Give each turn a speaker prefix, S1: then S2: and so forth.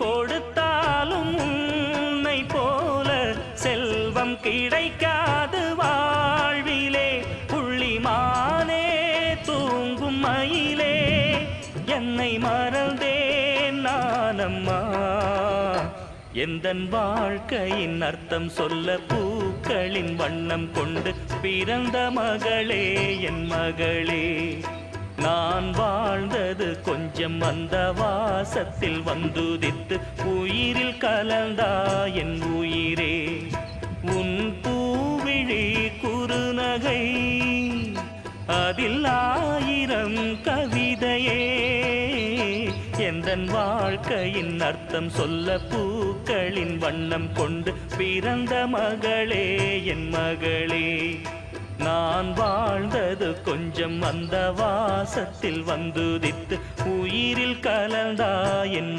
S1: கொடுத்தாலும் உன்னை போல செல்வம் கிடைக்காது வாழ்விலே. புள்ளிமானே தூங்கும் மயிலே என்னை மறந்தேன் நானம்மா. எந்தன் வாழ்க்கையின் அர்த்தம் சொல்ல பூக்களின் வண்ணம் கொண்டு பிறந்த மகளே என் மகளே. நான் வாழ்ந்தது கொஞ்சம் அந்த வாசத்தில் வந்துதித்து உயிரில் கலந்தா என் உயிரே. உன் பூவிழி குறுநகை அதில் 1000 கவிதையே. எந்தன் வாழ்க்கையின் அர்த்தம் சொல்ல பூக்களின் வண்ணம் கொண்டு பிறந்த மகளே என் மகளே. நான் வாழ்ந்தது கொஞ்சம் அந்த வாசத்தில் வந்துதித்து உயிரில் கலந்தா என்